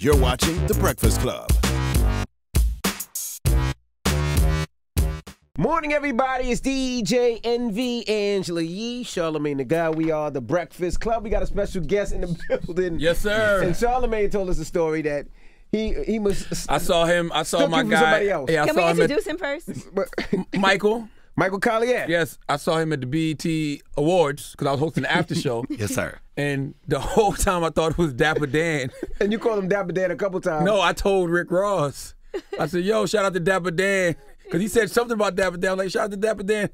You're watching The Breakfast Club. Morning, everybody. It's DJ NV, Angela Yee, Charlamagne the Guy. We are The Breakfast Club. We got a special guest in the building. Yes, sir. And Charlamagne told us a story that he must. I saw him. I saw my guy. Somebody else. Yeah, Can we introduce him first? Michael. Michael Colyar. Yes, I saw him at the BET Awards because I was hosting the after show. Yes, sir. And the whole time I thought it was Dapper Dan. And you called him Dapper Dan a couple times. No, I told Rick Ross. I said, yo, shout out to Dapper Dan. Because he said something about Dapper Dan. I'm like, shout out to Dapper Dan.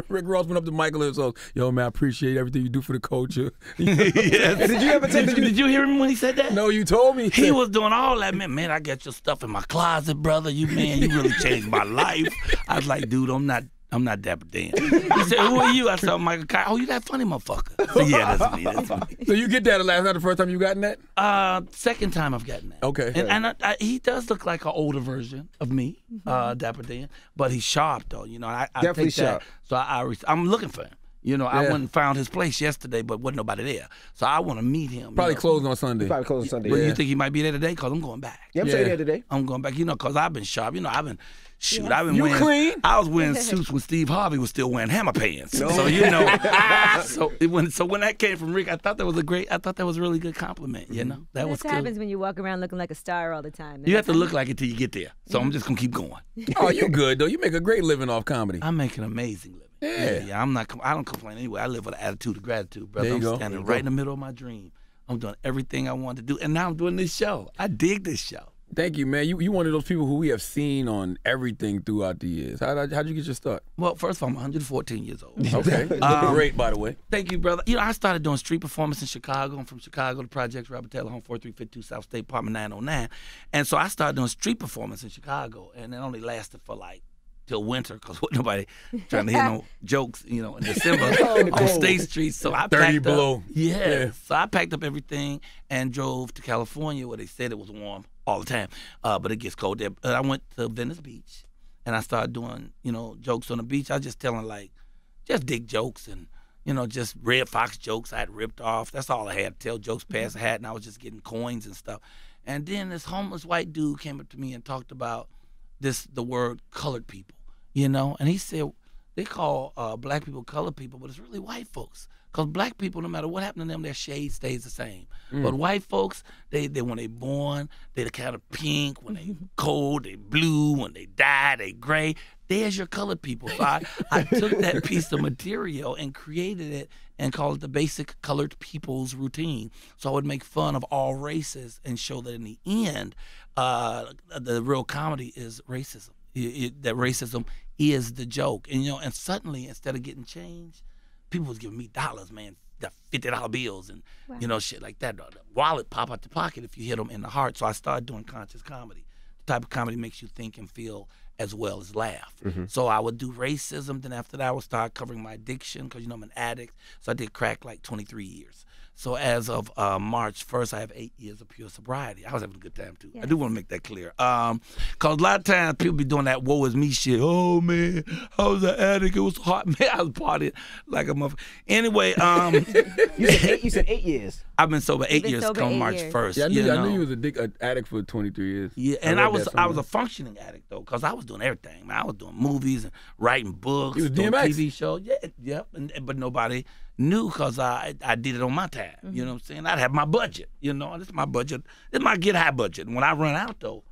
Rick Ross went up to Michael and was, yo, man, I appreciate everything you do for the culture. Yes. Did you ever tell Did you hear him when he said that? No, you told me. He was doing all that. Man, I got your stuff in my closet, brother. You really changed my life. I was like, dude, I'm not Dapper Dan. He said, who are you? I said, Michael Kyle. Oh, you that funny motherfucker. I said, yeah, that's me. That's me. So you get that last night, the first time you gotten that? Second time I've gotten that. Okay. And he does look like an older version of me, Dapper Dan, but he's sharp though. You know, I Definitely take that. sharp. So I'm looking for him. You know, I went and found his place yesterday, but wasn't nobody there. So I want to meet him. Probably closed on Sunday. Probably closed on Sunday. Well, you think he might be there today? Because I'm going back. Yeah, I'm saying there today. I'm going back, because I've been sharp. I've been You wearing. clean? I was wearing suits when Steve Harvey was still wearing hammer pants. No. So so when that came from Rick, I thought that was a really good compliment. You know, that was What cool. happens when you walk around looking like a star all the time? You have to look like it till you get there. So I'm just gonna keep going. Oh, you good, though. You make a great living off comedy. I make an amazing living. Yeah. I don't complain anyway. I live with an attitude of gratitude, brother. There you I'm go. standing right in the middle of my dream. I'm doing everything I wanted to do, and now I'm doing this show. I dig this show. Thank you, man. You one of those people who we have seen on everything throughout the years. How'd you get your start? Well, first of all, I'm 114 years old. Okay. Looking great, by the way. Thank you, brother. I started doing street performance in Chicago. I'm from Chicago, the Projects, Robert Taylor Home, 4352 South State, Apartment 909. And so I started doing street performance in Chicago, and it only lasted for till winter because wasn't nobody trying to hear no jokes, in December on State Street. So I 30 packed below. up. Yeah. So I packed up everything and drove to California where they said it was warm all the time, but it gets cold there. I went to Venice Beach, and I started doing, jokes on the beach. I was just telling just dick jokes and, just Red Fox jokes I had ripped off. That's all I had to tell, jokes past the hat, and I was just getting coins and stuff. And then this homeless white dude came up to me and talked about the word colored people, and he said they call black people colored people, but it's really white folks. Because black people, no matter what happened to them, their shade stays the same. But white folks, they when they born, they the kind of pink. When they cold, they blue. When they die, they gray. There's your colored people. So I took that piece of material and created it and called it the basic colored people's routine. So I would make fun of all races and show that in the end, the real comedy is racism. That racism is the joke. And suddenly, instead of getting change, people was giving me dollars, man, the $50 bills and, shit like that. The wallet pop out the pocket if you hit them in the heart. So I started doing conscious comedy. The type of comedy makes you think and feel as well as laugh. So I would do racism. Then after that, I would start covering my addiction because, I'm an addict. So I did crack like 23 years. So as of March 1st, I have 8 years of pure sobriety. I was having a good time, too. Yes. I do want to make that clear. Because a lot of times people be doing that woe is me shit. Oh, man, I was an addict. It was hot. Man, I was partying like a motherfucker. Anyway. You said 8 years. I've been sober 8 years come March 1st. Yeah, I knew you was an addict for 23 years. Yeah, and I was a functioning addict, though, because I was doing everything. Man, I was doing movies and writing books, doing TV shows. Yeah. But nobody knew because I did it on my time. You know what I'm saying? I'd have my budget. This is my budget. This is my get high budget. And when I run out, though,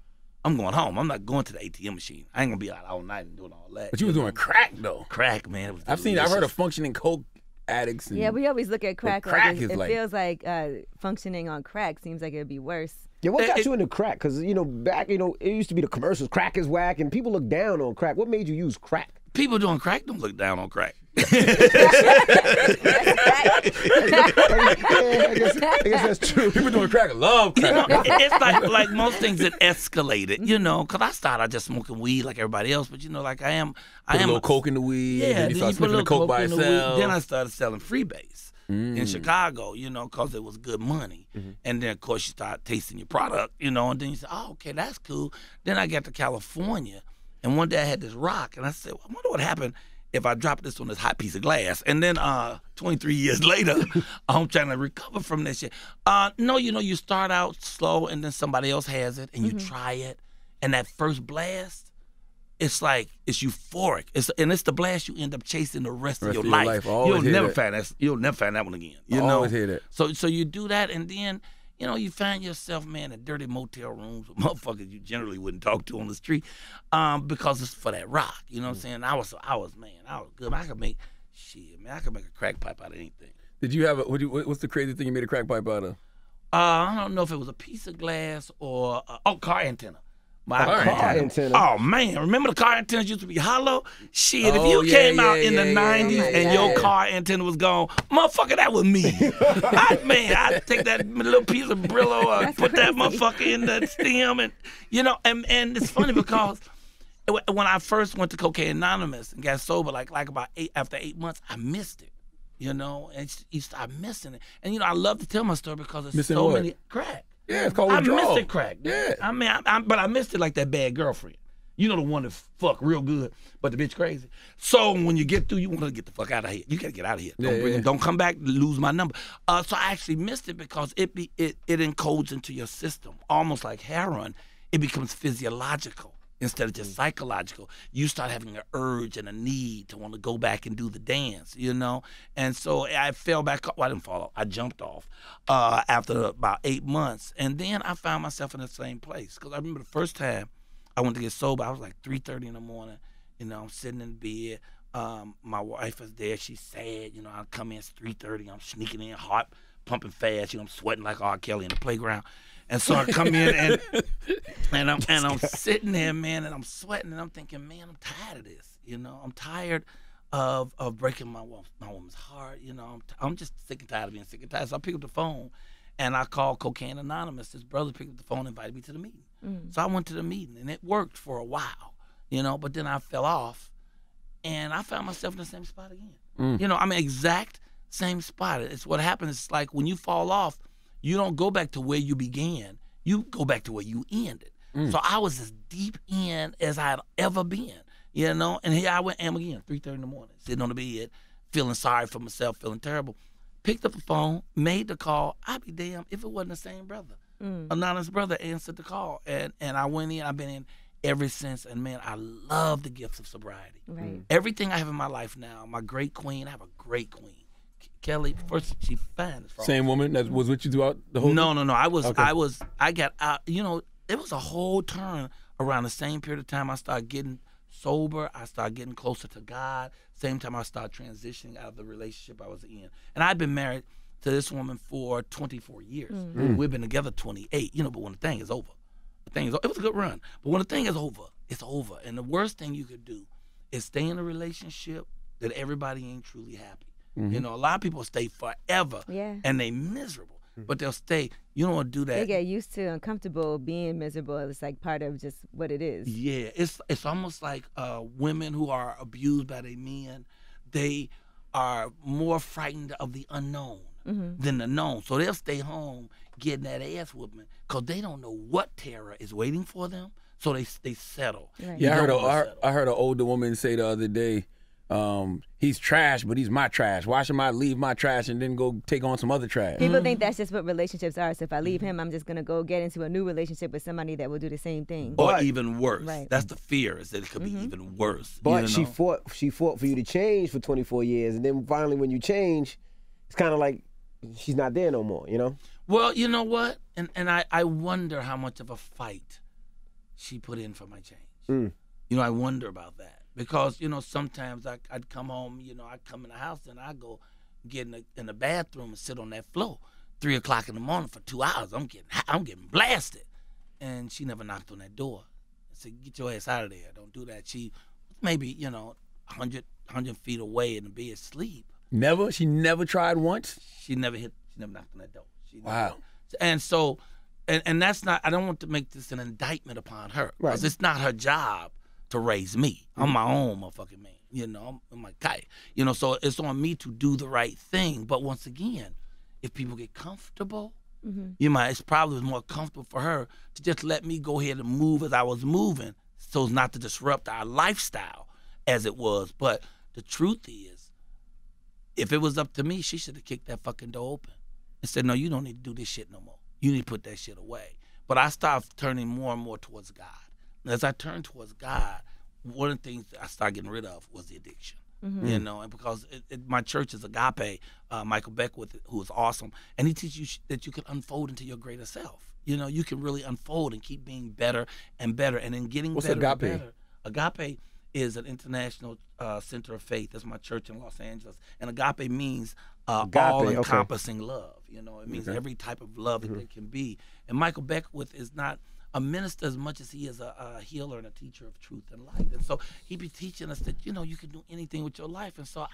I'm going home. I'm not going to the ATM machine. I ain't going to be out all night and doing all that. But you was doing crack, though. Crack, man. I've heard of functioning coke addicts. And we always look at crack. Crack it is feels like functioning on crack seems like it would be worse. Yeah, what got you into crack? Because, back, it used to be the commercials, crack is whack, and people look down on crack. What made you use crack? People doing crack don't look down on crack. I guess that's true. People doing crack love crack. It's like most things that escalated, because I started just smoking weed like everybody else, but I am Put a little coke in the weed, yeah, then you start sniffing the coke by itself. Then I started selling freebase in Chicago, because it was good money. And then, of course, you start tasting your product, and then you say, oh, okay, that's cool. Then I got to California, and one day I had this rock, and I said, well, I wonder what happened if I drop this on this hot piece of glass. And then 23 years later, I'm trying to recover from that shit. No, you start out slow and then somebody else has it and you try it. And that first blast, it's euphoric. It's the blast you end up chasing the rest of your life. You'll never find that one again. Always hear that. So you do that and then, you find yourself, man, in dirty motel rooms with motherfuckers you generally wouldn't talk to on the street because it's for that rock. You know what I'm saying? I was good. I could make a crack pipe out of anything. Did you have what's the crazy thing you made a crack pipe out of? I don't know if it was a piece of glass or car antenna. My car antenna. Oh man, remember the car antennas used to be hollow? Shit, if you came out in the 90s and your car antenna was gone, motherfucker, that was me. I'd take that little piece of Brillo, put that motherfucker in the stem, and and it's funny because when I first went to Cocaine Anonymous and got sober, like about after 8 months, I missed it. And you start missing it. And I love to tell my story because it's missing so what? many crack. Yeah, it's called I withdrawal. missed it crack. Yeah. But I missed it like that bad girlfriend. The one that fuck real good, but the bitch crazy. So when you get through, you want to get the fuck out of here. You got to get out of here. Don't come back, lose my number. So I actually missed it because it encodes into your system. Almost like heroin, it becomes physiological instead of just psychological. You start having an urge and a need to want to go back and do the dance, And so I fell back. Well, I didn't fall off. I jumped off after about 8 months. And then I found myself in the same place. Because I remember the first time I went to get sober, I was like 3:30 in the morning. I'm sitting in bed. My wife is there. She's sad. I come in, it's 3:30. I'm sneaking in, heart pumping fast. I'm sweating like R. Kelly in the playground. And so I come in and I'm sitting there, man, and I'm sweating and I'm thinking, man, I'm tired of this. I'm tired of breaking my woman's heart. I'm just sick and tired of being sick and tired. So I pick up the phone and I called Cocaine Anonymous. His brother picked up the phone and invited me to the meeting. So I went to the meeting and it worked for a while, but then I fell off and I found myself in the same spot again. Exact same spot. It's what happens. It's like when you fall off, you don't go back to where you began. You go back to where you ended. So I was as deep in as I had ever been, And here I am again, 3:30 in the morning, sitting on the bed, feeling sorry for myself, feeling terrible. Picked up the phone, made the call. I'd be damned if it wasn't the same brother. Anonymous brother answered the call. And I went in. I've been in ever since. And, man, I love the gifts of sobriety. Right. Everything I have in my life now, my great queen, I have a great queen. Kelly, first she fine. Same woman that was with you throughout the whole No. I got out, it was a whole turn around the same period of time I started getting sober. I started getting closer to God. Same time I started transitioning out of the relationship I was in. And I've been married to this woman for 24 years. We've been together 28, but when the thing is over, it was a good run. But when the thing is over, it's over. And the worst thing you could do is stay in a relationship that everybody ain't truly happy. A lot of people stay forever and they miserable, but they'll stay. You don't want to do that. They get used to uncomfortable being miserable. It's like part of just what it is. Yeah, it's almost like women who are abused by their men, they are more frightened of the unknown than the known. So they'll stay home getting that ass whooping because they don't know what terror is waiting for them. So they settle. Right. Yeah, I heard an older woman say the other day, he's trash, but he's my trash. Why should I leave my trash and then go take on some other trash? People think that's just what relationships are. So if I leave him, I'm just going to go get into a new relationship with somebody that will do the same thing. Or even worse. Right. That's the fear, is that it could be even worse. But she fought for you to change for 24 years, and then finally when you change, it's kind of like she's not there no more, Well, you know what? And I wonder how much of a fight she put in for my change. I wonder about that. Because, sometimes I'd come home, I'd come in the house and I'd go get in the bathroom and sit on that floor 3 o'clock in the morning for 2 hours. I'm getting blasted. And she never knocked on that door. I said, get your ass out of there. Don't do that. She maybe, 100 feet away in the bed asleep. Never? She never tried once? She never knocked on that door. Wow. And so, and that's not, I don't want to make this an indictment upon her. Because it's not her job to raise me. I'm my own motherfucking man. I'm my guy. So it's on me to do the right thing. But once again, if people get comfortable, it's probably more comfortable for her to just let me go ahead and move as I was moving so as not to disrupt our lifestyle as it was. But The truth is, if it was up to me, she should have kicked that fucking door open and said, no, you don't need to do this shit no more. You need to put that shit away. But I started turning more and more towards God. And as I turned towards God, one of the things that I started getting rid of was the addiction. You know, and because my church is Agape, Michael Beckwith, who is awesome, and he teaches you that you can unfold into your greater self. You know, you can really unfold and keep being better and better, and in getting What's better Agape? and better. Agape is an international center of faith. That's my church in Los Angeles, and Agape means all-encompassing love. You know, it means every type of love that there can be. And Michael Beckwith is not a minister as much as he is a healer and a teacher of truth and light. And so he be teaching us that, you know, you can do anything with your life. And so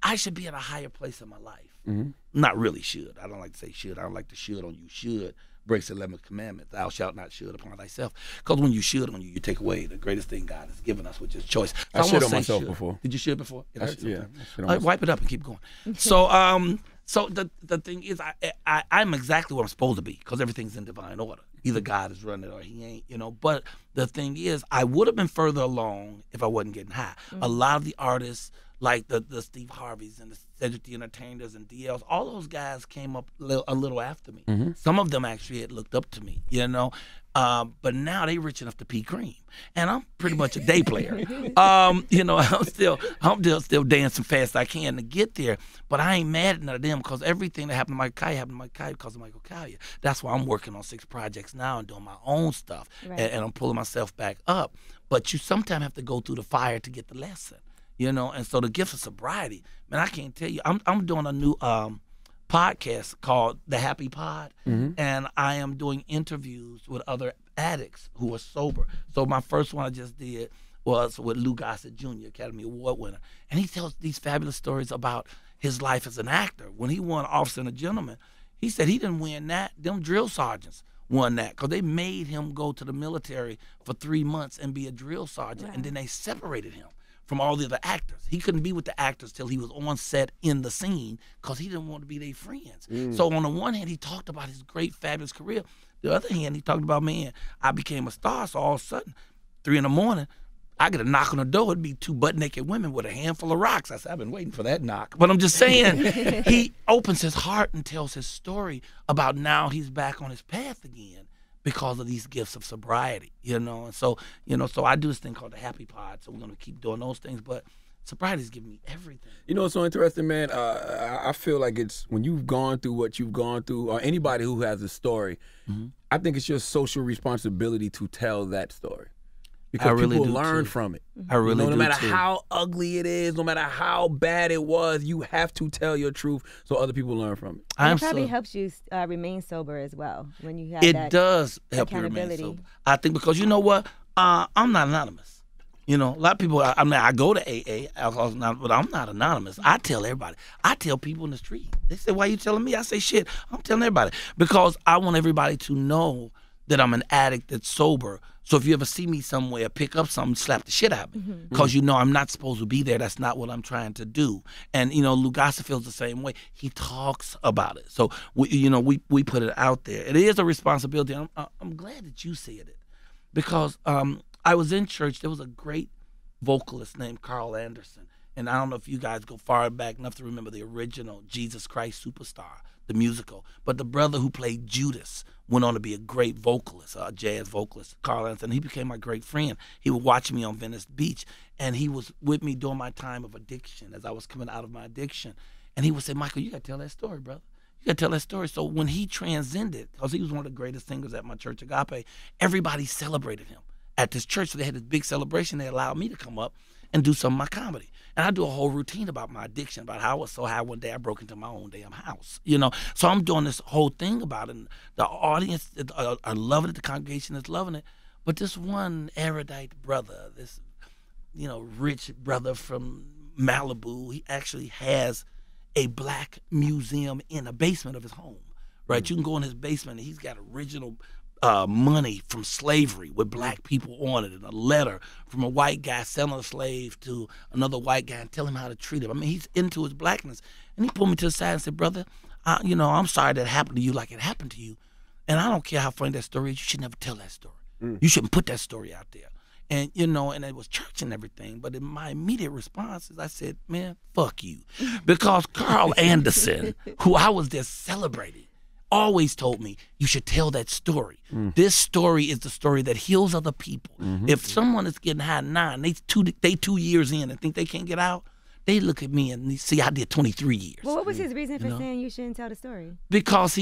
I should be at a higher place in my life. Not really should. I don't like to say should. I don't like to should on you. Should breaks the 11th commandment. Thou shalt not should upon thyself. Because when you should on you, you take away the greatest thing God has given us, which is choice. So I should on myself before. Did you should before? It hurts Yeah. sometimes. Wipe it up and keep going. So so the thing is, I'm exactly what I'm supposed to be, because everything's in divine order. Either God is running it or he ain't, you know. But the thing is, I would have been further along if I wasn't getting high. A lot of the artists, like the Steve Harveys and the Cedric the Entertainers and DLs, all those guys came up a little after me. Some of them actually had looked up to me, you know. But now they rich enough to pee cream, and I'm pretty much a day player. You know, I'm still dancing fast as I can to get there. But I ain't mad at none of them, because everything that happened to Michael Colyar happened to Michael Colyar because of Michael Colyar. That's why I'm working on 6 projects now and doing my own stuff, and I'm pulling myself back up. But you sometimes have to go through the fire to get the lesson, you know. And so the gift of sobriety, man, I can't tell you. I'm doing a new podcast called The Happy Pod, and I am doing interviews with other addicts who are sober. So my first one I just did was with Lou Gossett Jr., Academy Award winner, and he tells these fabulous stories about his life as an actor. When he won Officer and a Gentleman, he said he didn't win that. Them drill sergeants won that, because they made him go to the military for 3 months and be a drill sergeant, and then they separated him from all the other actors. He couldn't be with the actors till he was on set in the scene, because he didn't want to be their friends. So on the one hand, he talked about his great, fabulous career. The other hand, he talked about, man, I became a star, so all of a sudden, 3 in the morning, I get a knock on the door. It'd be 2 butt-naked women with a handful of rocks. I said, I've been waiting for that knock. But I'm just saying, he opens his heart and tells his story about now he's back on his path again, because of these gifts of sobriety, you know. And so, you know, so I do this thing called the Happy Pod. So we're going to keep doing those things. But sobriety's giving me everything. You know what's so interesting, man? I feel like it's when you've gone through what you've gone through, or anybody who has a story, I think it's your social responsibility to tell that story. Because people learn from it. I really do. No matter how ugly it is, no matter how bad it was, you have to tell your truth so other people learn from it. And it probably helps you remain sober as well when you have It does help you remain sober. I think, because you know what? I'm not anonymous. You know, a lot of people, I mean, I go to AA, Alcoholics Anonymous, but I'm not anonymous. I tell everybody. I tell people in the street. They say, why are you telling me? I say, shit, I'm telling everybody. Because I want everybody to know that I'm an addict that's sober. So if you ever see me somewhere, pick up something, slap the shit out of me. Because you know I'm not supposed to be there. That's not what I'm trying to do. And, you know, Lou Gossett feels the same way. He talks about it. So, we put it out there. It is a responsibility. I'm glad that you said it. Because I was in church. There was a great vocalist named Carl Anderson. And I don't know if you guys go far back enough to remember the original Jesus Christ Superstar, the musical. But the brother who played Judas went on to be a great vocalist, a jazz vocalist, Carl Anthony. He became my great friend. He would watch me on Venice Beach, and he was with me during my time of addiction, as I was coming out of my addiction. And he would say, Michael, you got to tell that story, brother. You got to tell that story. So when he transcended, because he was one of the greatest singers at my church, Agape, everybody celebrated him at this church. So they had this big celebration. They allowed me to come up and do some of my comedy. And I do a whole routine about my addiction, about how I was so high one day I broke into my own damn house, you know. So I'm doing this whole thing about it. And the audience are loving it. The congregation is loving it. But this one erudite brother, this, you know, rich brother from Malibu, he actually has a black museum in a basement of his home, right? You can go in his basement and he's got original money from slavery with black people on it, and a letter from a white guy selling a slave to another white guy and telling him how to treat him. I mean, he's into his blackness. And he pulled me to the side and said, brother, you know, I'm sorry that happened to you like it happened to you. And I don't care how funny that story is. You should never tell that story. You shouldn't put that story out there. And, you know, and it was church and everything. But in my immediate response is I said, man, fuck you. Because Carl Anderson, who I was there celebrating, always told me, you should tell that story. This story is the story that heals other people. If someone is getting high now and they 2 years in and think they can't get out, they look at me and they see I did 23 years. Well, what was his reason for saying you shouldn't tell the story? Because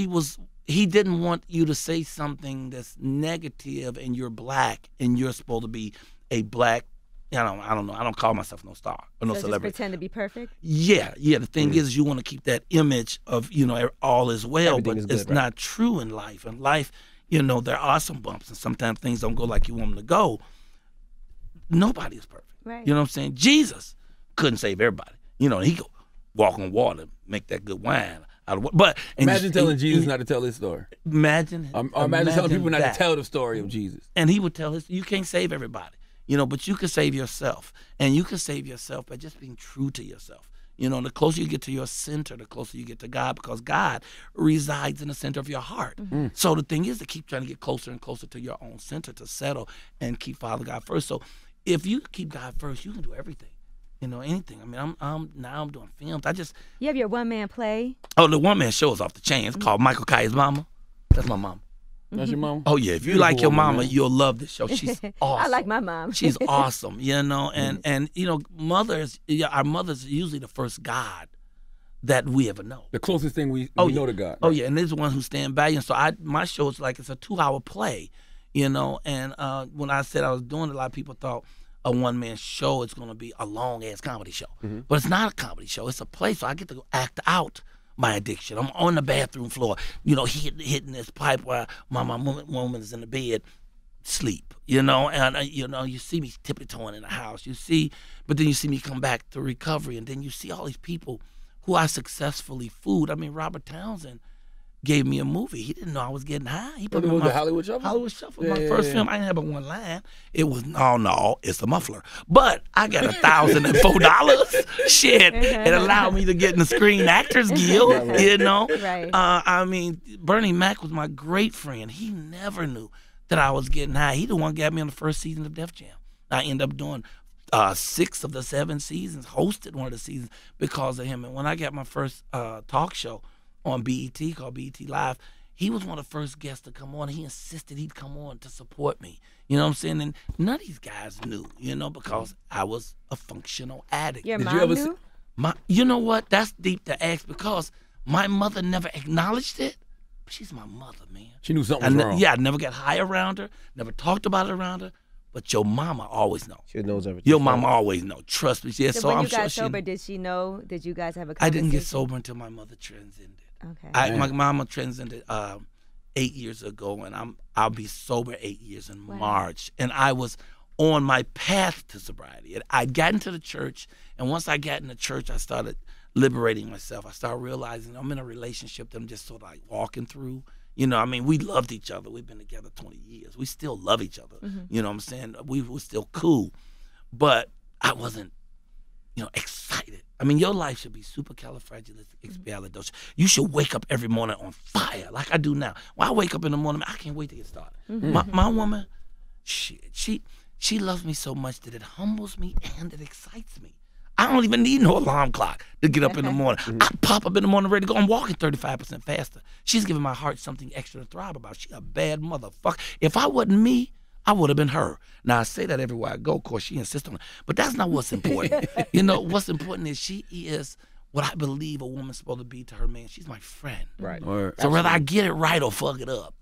he didn't want you to say something that's negative and you're black and you're supposed to be a black, I don't know. I don't call myself no star or no So celebrity. just pretend to be perfect? Yeah. The thing is you want to keep that image of, you know, all is well, Everything but is good, it's right? not true in life. In life, you know, there are some bumps and sometimes things don't go like you want them to go. Nobody is perfect. Right. You know what I'm saying? Jesus couldn't save everybody. You know, he could walk on water, make that good wine out of but Imagine telling Jesus not to tell his story. Imagine telling people not that. to tell the story of Jesus. And he would tell us, you can't save everybody, you know, but you can save yourself. And you can save yourself by just being true to yourself. You know, the closer you get to your center, the closer you get to God, because God resides in the center of your heart. So the thing is to keep trying to get closer and closer to your own center, to settle and keep Father God first. So if you keep God first, you can do everything. You know, anything. I mean, I'm doing films. You have your one-man play. Oh, the one-man show is off the chain. It's called Michael Kaya's Mama. That's my mom. That's your mom? Oh, yeah. If you Beautiful like your woman, mama, man. you'll love this show. She's awesome. I like my mom. She's awesome, you know. And you know, our mother's usually the first God that we ever know. The closest thing we yeah. know to God. Oh, yeah. And there's the ones who stand by you. And so my show is like it's a 2-hour play, you know. And when I said I was doing it, a lot of people thought a one-man show is going to be a long-ass comedy show. But it's not a comedy show. It's a play, so I get to act out my addiction. I'm on the bathroom floor, you know, hitting this pipe while my woman is in the bed, sleep, you know, and, you know, you see me tiptoeing in the house. But then you see me come back to recovery, and then you see all these people who I successfully fooled. I mean, Robert Townsend gave me a movie. He didn't know I was getting high. He put me on the Hollywood Shuffle? Hollywood Shuffle was my first film. I didn't have but one line. It was, no, it's a muffler. But I got $1,004. Shit. It allowed me to get in the Screen Actors Guild, you know. Right. I mean, Bernie Mac was my great friend. He never knew that I was getting high. He the one got me on the first season of Def Jam. I ended up doing 6 of the 7 seasons, hosted one of the seasons because of him. And when I got my first talk show on BET called BET Live, he was one of the first guests to come on. He insisted he'd come on to support me. You know what I'm saying? And none of these guys knew, you know, because I was a functional addict. Your Did mom you ever knew? You know what? That's deep to ask because my mother never acknowledged it. But she's my mother, man. She knew something was wrong. Yeah, I never got high around her, never talked about it around her. But your mama always know. She knows everything. Your mama always know. Trust me. Yeah, So when I'm you got sure sober, she. did she know? Did you guys have a I conversation? didn't get sober until my mother transcended. Okay. My mama transcended 8 years ago, and I'll be sober 8 years in March. And I was on my path to sobriety. I'd gotten to the church, and once I got in the church, I started liberating myself. I started realizing I'm in a relationship that I'm just sort of like walking through. You know, I mean, we loved each other. We've been together 20 years. We still love each other. You know what I'm saying? We were still cool. But I wasn't, you know, excited. I mean, your life should be supercalifragilisticexpialidocious. You should wake up every morning on fire like I do now. When I wake up in the morning, I can't wait to get started. My woman, she loves me so much that it humbles me and it excites me. I don't even need no alarm clock to get up in the morning. I pop up in the morning ready to go. I'm walking 35% faster. She's giving my heart something extra to thrive about. She's a bad motherfucker. If I wasn't me, I would have been her. Now, I say that everywhere I go. Of course, she insists on it. But that's not what's important. You know, what's important is she is what I believe a woman's supposed to be to her man. She's my friend. Right. So whether I get it right or fuck it up,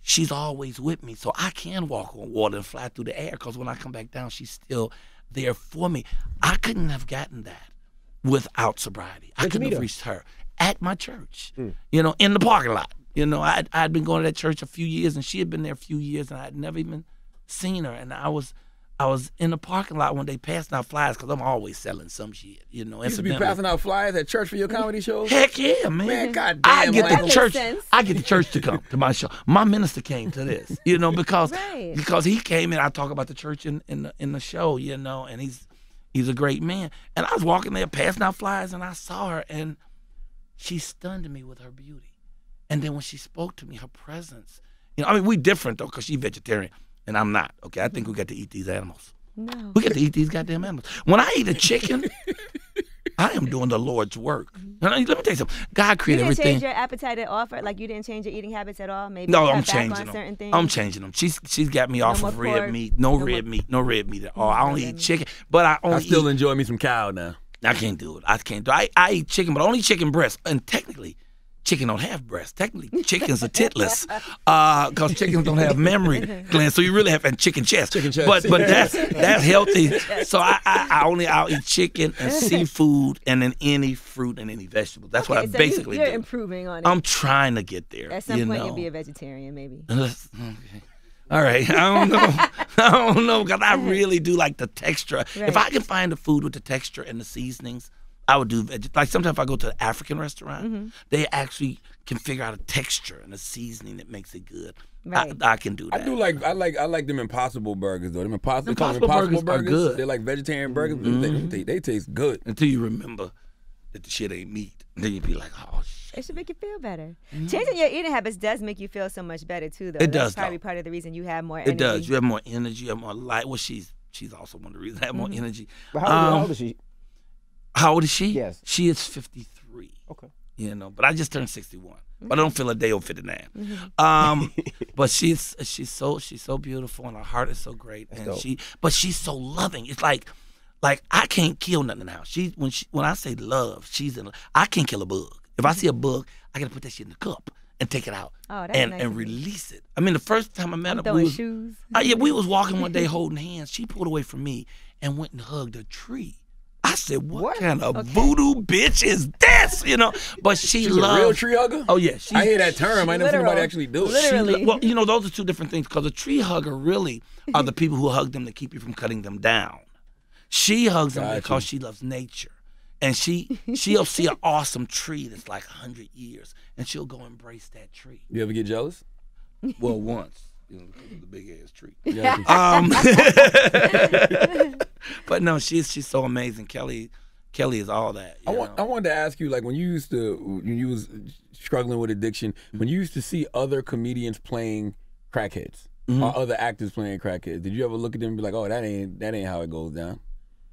she's always with me. So I can walk on water and fly through the air because when I come back down, she's still there for me. I couldn't have gotten that without sobriety. I couldn't have reached her at my church, you know, in the parking lot. You know, I'd been going to that church a few years, and she had been there a few years, and I had never even seen her. And I was in the parking lot one day passing out flyers because I'm always selling some shit, you know. You used to be passing out flyers at church for your comedy shows? Heck yeah, man. Man, goddamn. I get Michael. the church. sense. I get the church to come to my show. My minister came to this, you know, because he came in. I talk about the church in the show, you know, and he's a great man. And I was walking there passing out flyers, and I saw her, and she stunned me with her beauty. And then when she spoke to me, her presence, you know, I mean, we different though, because she's vegetarian. and I'm not. Okay, I think we got to eat these animals. No. We got to eat these goddamn animals. When I eat a chicken, I am doing the Lord's work. And let me tell you something. God created You didn't everything. change your appetite at all? Like you didn't change your eating habits at all? Maybe No, cut I'm back changing on them. certain things? I'm changing them. She's got me off more of red pork? meat. No No red more- meat. No red meat at all. I No only red eat meat. chicken, but I only I still eat. enjoy me some cow now. I can't do it. I can't do it. I eat chicken, but only chicken breast. And technically, chicken don't have breasts. Technically, chickens are titless because chickens don't have memory glands. So you really have and chicken chest. Chicken chest. But that's healthy. So I'll eat chicken and seafood and then any fruit and any vegetable. That's what I so basically you're do. improving on it. I'm trying to get there. At some you point, know? you'll be a vegetarian, maybe. Okay. All right. I don't know. I don't know because I really do like the texture. If Right. I can find the food with the texture and the seasonings, I would do like sometimes if I go to an African restaurant, they actually can figure out a texture and a seasoning that makes it good. Right. I can do that. I like them Impossible burgers though. Them Impossible Impossible burgers are good. They're like vegetarian burgers. They taste good. Until you remember that the shit ain't meat. Then you'd be like, oh shit. It should make you feel better. Changing your eating habits does make you feel so much better too, though. It That's does, probably though. part of the reason you have more energy. It does. You have more energy. You have more light. Well, she's also one of the reasons I have more energy. But how old is she? How old is she? Yes. She is 53. Okay. You know, but I just turned 61. But I don't feel a day over 59. But she's so beautiful and her heart is so great. And dope. she's so loving. It's like I can't kill nothing in the house. When I say love, I can't kill a bug. If I see a bug, I gotta put that shit in the cup and take it out Oh, that's and nice of you. release it. I mean, the first time I met I'm her, throwing shoes. we was walking one day holding hands. She pulled away from me and went and hugged a tree. I said, what kind of voodoo bitch is this? You know, but She's loves a real tree hugger. Oh yeah, I hear that term. I never seen anybody actually do it. Literally. Well, you know, those are two different things because a tree hugger really are the people who hug them to keep you from cutting them down. She hugs them Gotcha. because she loves nature. And she'll see an awesome tree that's like 100 years, and she'll go embrace that tree. You ever get jealous? Well, once, you know, because of the big ass tree. Yeah. But no, she's so amazing. Kelly is all that. I you want. know? I wanted to ask you, like, when you was struggling with addiction, when you used to see other comedians playing crackheads or other actors playing crackheads, did you ever look at them and be like, "Oh, that ain't how it goes down"?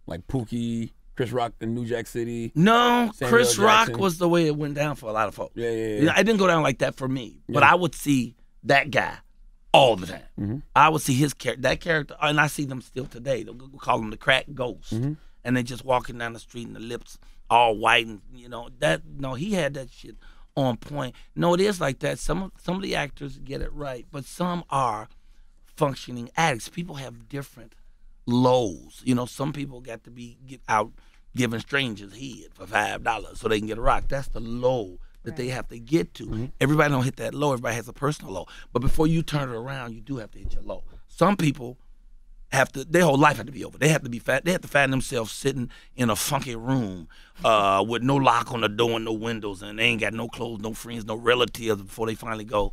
Like Pookie, Chris Rock in New Jack City. No, Samuel Chris Rock Jackson. was the way it went down for a lot of folks. Yeah. You know, it didn't go down like that for me, but Yeah. I would see that guy all the time. I would see that character, and I see them still today. They'll call him the crack ghost, and they just walking down the street and the lips all white, and you know that. No, he had that shit on point. No, it is like that. Some of the actors get it right, but some are functioning addicts. People have different lows. You know, some people got to get out giving strangers head for $5 so they can get a rock. That's the low that they have to get to. Everybody don't hit that low. Everybody has a personal low. But before you turn it around, you do have to hit your low. Some people their whole life have to be over. They have to be fat. They have to find themselves sitting in a funky room with no lock on the door and no windows, and they ain't got no clothes, no friends, no relatives before they finally go,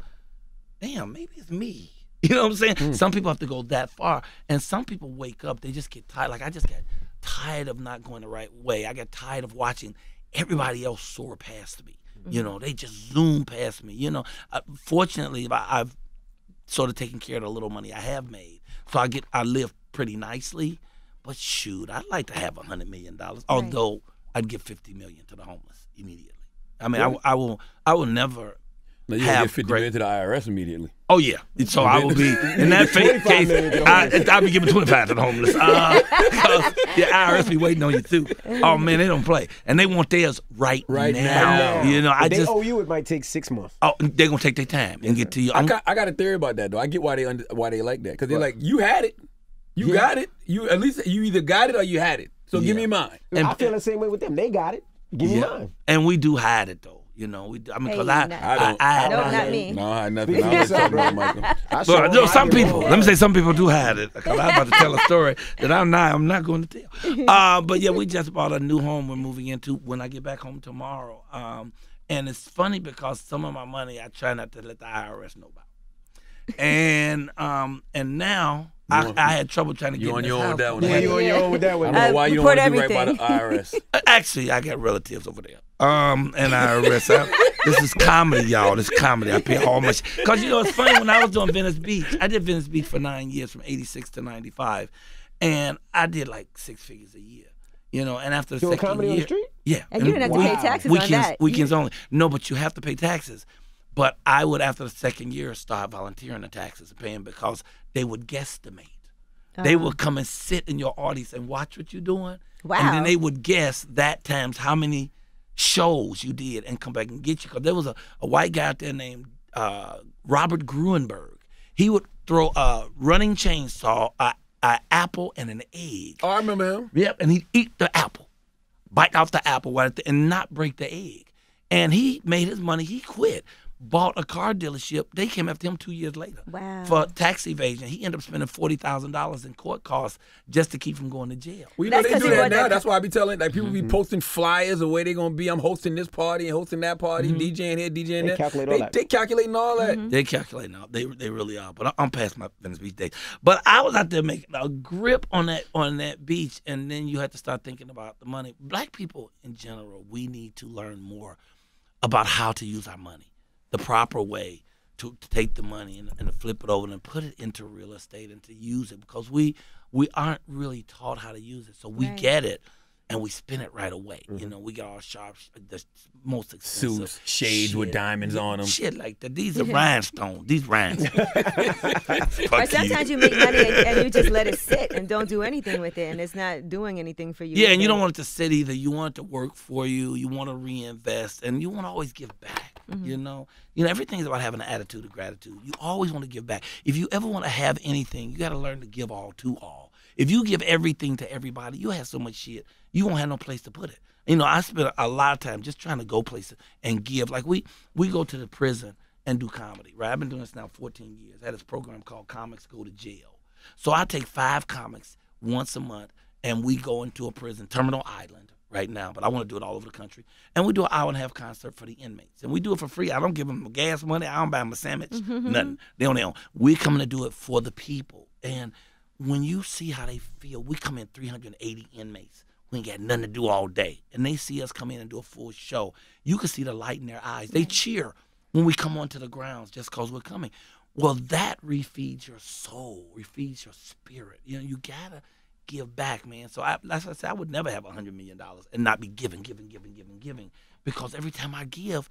damn, maybe it's me. You know what I'm saying? Some people have to go that far, and some people wake up, they just get tired. Like I just got tired of not going the right way. I got tired of watching everybody else soar past me. You know, they just zoom past me. You know, fortunately, I've sort of taken care of the little money I have made, so I live pretty nicely. But shoot, I'd like to have $100 million. Although I'd give $50 million to the homeless immediately. I mean, I will never. No, you have get 50 million to the IRS immediately. Oh yeah, so I will be in that case. I'll be giving 25 to the homeless. Because the IRS be waiting on you too. Oh man, they don't play, and they want theirs right now. You know, If they owe you, it might take 6 months. Oh, they're gonna take their time and get to you. I got a theory about that though. I get why they like that, because they're like, you had it, you got it, you at least you either got it or you had it. So give me mine. And I feel the same way with them. They got it. Give me mine. And we do hide it though. You know, because Hey, because no, not me. No, I had nothing. I was talking about Michael. But no, some people. Let me say, some people do hide it. Because I'm about to tell a story that I'm not going to tell. But yeah, we just bought a new home. We're moving into when I get back home tomorrow. And it's funny because some of my money I try not to let the IRS know about. And now I had trouble trying to get You on in your this own house. with that one. Yeah, you on your own with that I one. don't know why you don't report want to do right by the everything. IRS. Actually, I got relatives over there. And IRS. This is comedy, y'all. This is comedy. I pay all much. Because, you know, it's funny, when I was doing Venice Beach, I did Venice Beach for 9 years, from 86 to 95. And I did like 6 figures a year. You know, and after the Doing second comedy year. on the street? Yeah. And you didn't have to pay taxes weekends, on that. Weekends only. No, but you have to pay taxes. But I would, after the second year, start volunteering the taxes and paying, because they would guesstimate. They would come and sit in your audience and watch what you're doing. Wow. And then they would guess that times how many shows you did and come back and get you. Because there was a white guy out there named Robert Gruenberg. He would throw a running chainsaw, an apple, and an egg. Oh, I remember him. Yep, and he'd eat the apple, bite off the apple, and not break the egg. And he made his money. He quit. Bought a car dealership. They came after him 2 years later for tax evasion. He ended up spending $40,000 in court costs just to keep from going to jail. Well, you know, That's they 'cause do he that wanted now. that- That's why I be telling, like, people be posting flyers of where they gonna be. I'm hosting this party and hosting that party, DJing here, DJing there. calculate all that. They calculating all that. They calculate now. They really are. But I'm past my Venice Beach days. But I was out there making a grip on that beach, and then you had to start thinking about the money. Black people in general, we need to learn more about how to use our money, the proper way to take the money and to flip it over and put it into real estate and to use it, because we aren't really taught how to use it. So we get it and we spend it right away. You know, we got all sharp, the most expensive Suits, shades with shit. diamonds on them. Shit like that. These are rhinestones. These rhinestones. Or sometimes you make money and you just let it sit and don't do anything with it, and it's not doing anything for you. Yeah, and you either. don't want it to sit either. You want it to work for you. You want to reinvest, and you want to always give back. You know, everything's about having an attitude of gratitude. You always want to give back. If you ever want to have anything, you got to learn to give all to all. If you give everything to everybody, you have so much shit, you won't have no place to put it. You know, I spend a lot of time just trying to go places and give. Like we go to the prison and do comedy, right? I've been doing this now 14 years. I had this program called Comics Go to Jail. So I take 5 comics once a month, and we go into a prison, Terminal Island right now, but I want to do it all over the country. And we do an hour-and-a-half concert for the inmates. And we do it for free. I don't give them gas money. I don't buy them a sandwich, nothing. They on their own. We're coming to do it for the people. And when you see how they feel, we come in 380 inmates. We ain't got nothing to do all day. And they see us come in and do a full show. You can see the light in their eyes. They cheer when we come onto the grounds just because we're coming. Well, that refeeds your soul, refeeds your spirit. You know, you got to give back, man. So, like I said, I would never have $100 million and not be giving. Because every time I give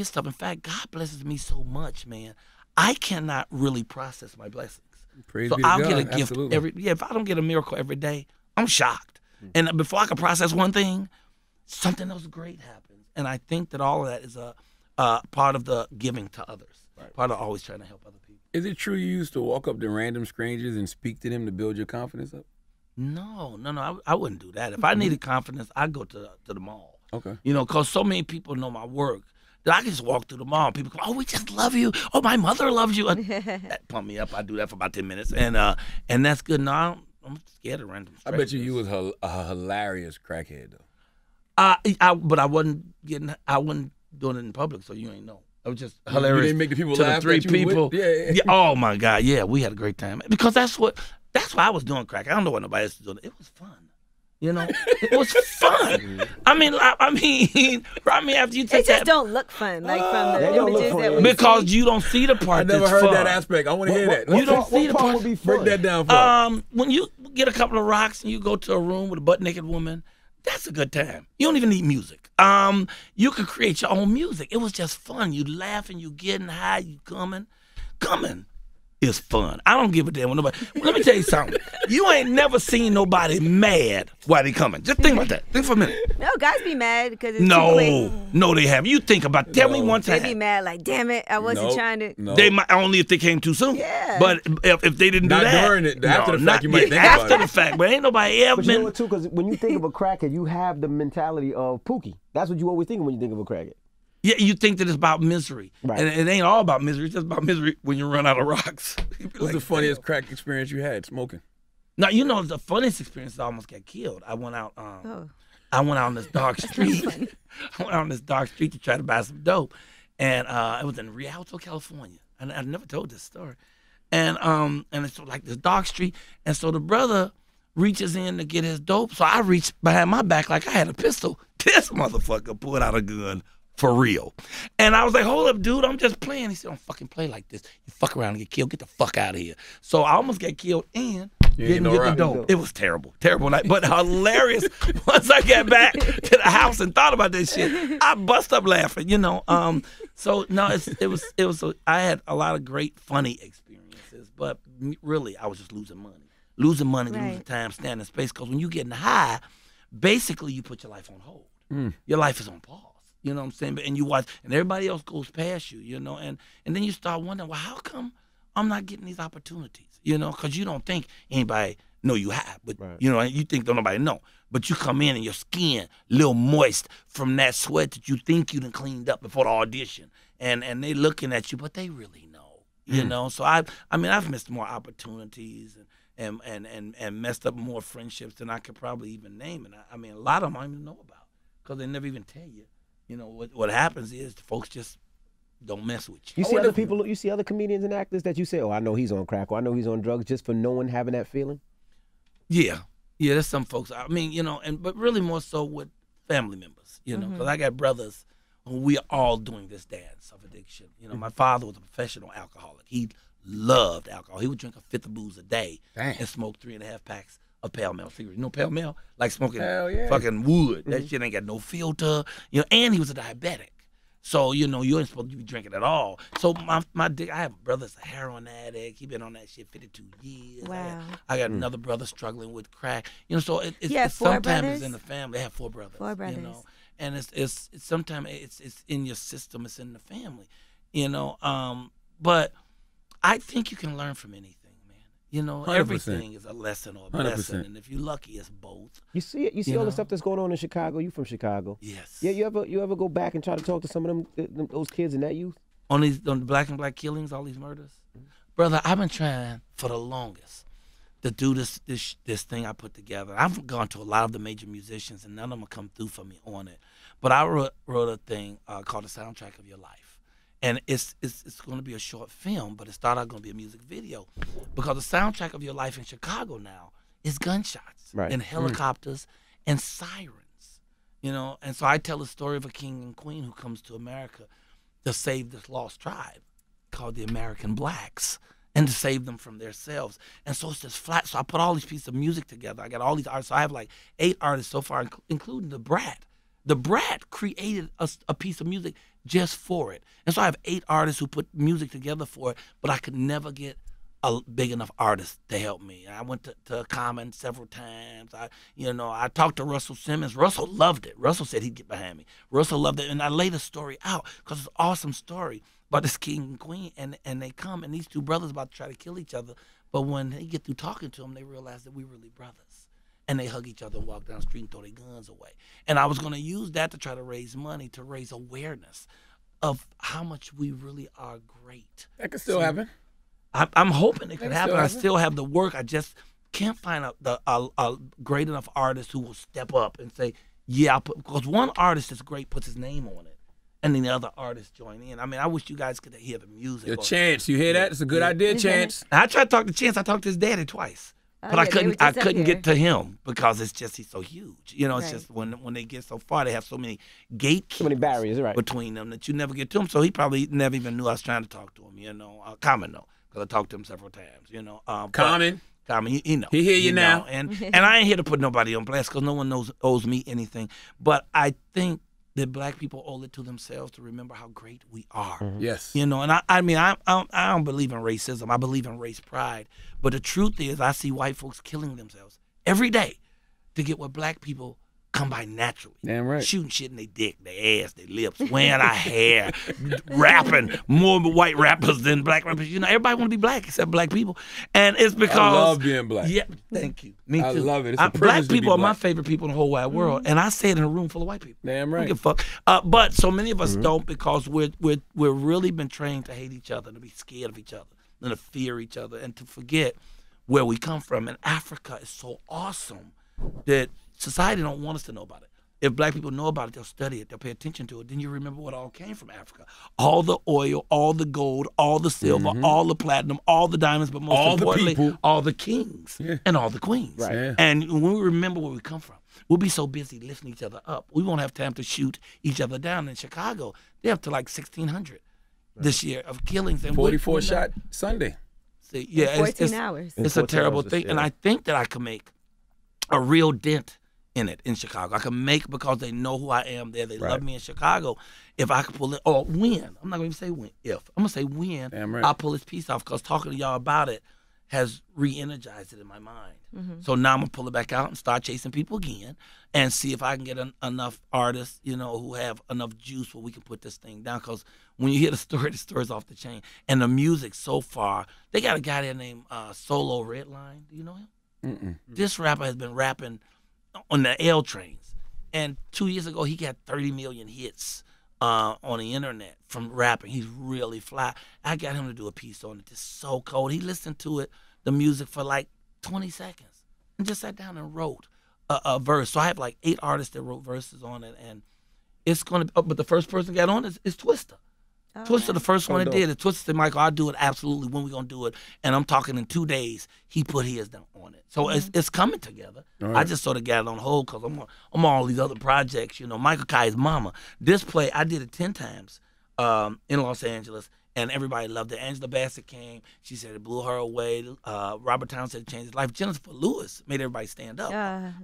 stuff. In fact, God blesses me so much, man. I cannot really process my blessings. Praise So be to I'll God. get a gift Absolutely. if I don't get a miracle every day, I'm shocked. And before I can process one thing, something else great happens. And I think that all of that is a part of the giving to others. Part of always trying to help other people. Is it true you used to walk up to random strangers and speak to them to build your confidence up? No, I wouldn't do that. If I needed confidence, I'd go to the mall. Okay. You know, because so many people know my work that I can just walk through the mall. People come, oh, we just love you. Oh, my mother loves you. That pumped me up. I do that for about 10 minutes, and that's good. No, I'm scared of random I strangers. bet you was a hilarious crackhead, though. But I wasn't doing it in public, so you ain't know. I was just hilarious. You didn't make the people to laugh the 3 that you were people. with? Yeah. Oh my God, yeah, we had a great time because that's why I was doing crack. I don't know what nobody else was doing. It was fun. You know, it was fun. I mean, after you They take just that, don't look fun, like from They the don't look images fun, that yeah. we because see. you don't see the part I never that's heard fun. that aspect. I want to hear that. You don't see the what part part. would be fun? Break that down for us. When you get a couple of rocks and you go to a room with a butt naked woman, that's a good time. You don't even need music. You can create your own music. It was just fun. You laughing, you getting high, you coming. Coming is fun. I don't give a damn what nobody. Let me tell you something. You ain't never seen nobody mad while they coming. Just think about that. Think for a minute. No, guys be mad because it's too quick. No, they haven't. You think about it. Tell me one They time. be mad like, damn it, I wasn't Nope. trying to. No. They might only if they came too soon. Yeah. But if they didn't Not do that, during it. After the fact, you might think after about the it. fact. But ain't nobody ever But you know been. what, too? Because when you think of a crackhead, you have the mentality of Pookie. That's what you always think of when you think of a crackhead. Yeah, you think that it's about misery, Right. and it ain't all about misery. It's just about misery when you run out of rocks. You be What's like, the funniest crack experience you had smoking? Now you know the funniest experience is I almost got killed. I went out. I went out on this dark street. I went out on this dark street to try to buy some dope, and it was in Rialto, California. And I never told this story. and it's like this dark street, and so the brother reaches in to get his dope, so I reached behind my back like I had a pistol. This motherfucker pulled out a gun for real, and I was like, "Hold up, dude, I'm just playing." He said, "Don't fucking play like this. You fuck around and get killed. Get the fuck out of here." So I almost got killed and didn't get the dope. It was terrible night, but hilarious. Once I got back to the house and thought about this shit, I bust up laughing, you know. So no, it was. I had a lot of great funny experiences, but really, I was just losing money, losing time, standing in space. Because when you getting high, basically you put your life on hold. Your life is on pause. You know what I'm saying? And you watch, and everybody else goes past you, you know, and then you start wondering, well, how come I'm not getting these opportunities? You know, because you don't think anybody know you have, but you know, you think don't nobody know. But you come in and your skin a little moist from that sweat that you think you done cleaned up before the audition, and they looking at you, but they really know, you know. So I mean, I've missed more opportunities and messed up more friendships than I could probably even name, and I mean, a lot of them I don't even know about because they never even tell you. You know, what happens is the folks just don't mess with you. You see other people, you see other comedians and actors that you say, oh, I know he's on crack, or I know he's on drugs, just for no one having that feeling? Yeah, there's some folks. I mean, you know, but really more so with family members, you know, because I got brothers who we are all doing this dance of addiction. You know, my father was a professional alcoholic. He loved alcohol. He would drink a fifth of booze a day and smoke 3.5 packs of Pall Mall cigarettes. You know Pall Mall? Like smoking fucking wood. That shit ain't got no filter. You know, and he was a diabetic. So, you know, you ain't supposed to be drinking at all. So my dick, I have a brother that's a heroin addict. He been on that shit 52 years. Wow. I got another brother struggling with crack. You know, so it's sometimes it's in the family. They have 4 brothers. 4 brothers. You know, and it's sometimes it's in your system. It's in the family. You know, but I think you can learn from anything. You know, 100%. Everything is a lesson or a blessing, and if you're lucky, it's both. You see it. You see all the stuff that's going on in Chicago. You from Chicago? Yes. Yeah. You ever go back and try to talk to some of those kids and that youth on the black and black killings, all these murders? Brother, I've been trying for the longest to do this thing I put together. I've gone to a lot of the major musicians, and none of them come through for me on it. But I wrote a thing called The Soundtrack of Your Life. And it's going to be a short film, but it started out going to be a music video, because the soundtrack of your life in Chicago now is gunshots and helicopters and sirens, you know. And so I tell the story of a king and queen who comes to America to save this lost tribe called the American Blacks, and to save them from themselves. And so it's this flat. So I put all these pieces of music together. I got all these artists. So I have like 8 artists so far, including the Brat. The Brat created a piece of music just for it. And so I have 8 artists who put music together for it, but I could never get a big enough artist to help me. I went to Common several times. I talked to Russell Simmons. Russell loved it. Russell said he'd get behind me. Russell loved it. And I laid the story out because it's an awesome story about this king and queen. And they come, and these 2 brothers about to try to kill each other. But when they get through talking to them, they realize that we're really brothers. And they hug each other and walk down the street and throw their guns away. And I was going to use that to try to raise money, to raise awareness of how much we really are great. That could still happen. I'm hoping it could happen. I still have the work. I just can't find a great enough artist who will step up and say, yeah, because one artist that's great puts his name on it, and then the other artists join in. I mean, I wish you guys could hear the music. Your Chance, you hear that? It's a good idea, Chance. I tried to talk to Chance. I talked to his daddy twice. But I couldn't get to him because it's just he's so huge. You know, it's just when they get so far, they have so many gatekeepers, so many barriers between them that you never get to him. So he probably never even knew I was trying to talk to him. You know, Common though, because I talked to him several times. You know, Common, he know. He hear you now, and I ain't here to put nobody on blast because no one owes me anything. But I think that black people owe it to themselves to remember how great we are. Yes. You know, and I mean, I don't believe in racism. I believe in race pride. But the truth is, I see white folks killing themselves every day to get what black people come by naturally. Damn right. Shooting shit in their dick, their ass, their lips, wearing our hair, rapping more white rappers than black rappers. You know, everybody want to be black except black people. And it's because I love being black. Yeah, thank you. Me too. I love it. It's a privilege black to be people are black. my favorite people in the whole wide world. And I say it in a room full of white people. Damn right. Don't give a fuck. But so many of us don't, because we're really been trained to hate each other, to be scared of each other, and to fear each other, and to forget where we come from. And Africa is so awesome that society don't want us to know about it. if black people know about it, they'll study it, they'll pay attention to it. Then you remember what all came from Africa. All the oil, all the gold, all the silver, all the platinum, all the diamonds, but most all importantly, the people. all the kings and all the queens. Right. Yeah. And when we remember where we come from, we'll be so busy lifting each other up. We won't have time to shoot each other down. In Chicago, they're up to like 1,600 this year of killings. And 44 shot Sunday. See, yeah, 14 hours. It's a 14 terrible hours, thing. And yeah. I think that I can make a real dent in it in Chicago. I can make, because they know who I am there. They love me in Chicago. If I could pull it, or when. I'm not going to say when, if. I'm going to say when Damn right. I'll pull this piece off, because talking to y'all about it has re-energized it in my mind. So now I'm going to pull it back out and start chasing people again and see if I can get enough artists, you know, who have enough juice where we can put this thing down. Because when you hear the story's off the chain. And the music so far, they got a guy there named Solo Redline. Do you know him? This rapper has been rapping on the L trains. And 2 years ago, he got 30 million hits on the internet from rapping. He's really fly. I got him to do a piece on it. It's so cold. He listened to it, the music, for like 20 seconds and just sat down and wrote a verse. So I have like 8 artists that wrote verses on it, and it's going to, but the first person that got on is Twista. Oh, Twista, the first one that dope. did it. Twista said, Michael, I'll do it absolutely. When we going to do it? And I'm talking in 2 days, he put his down on it. So it's coming together. All I right. just sort of got it on hold because I'm on all these other projects. You know, Michael Kai's mama. This play, I did it 10 times in Los Angeles, and everybody loved it. Angela Bassett came. She said it blew her away. Robert Townsend changed his life. Jennifer Lewis made everybody stand up.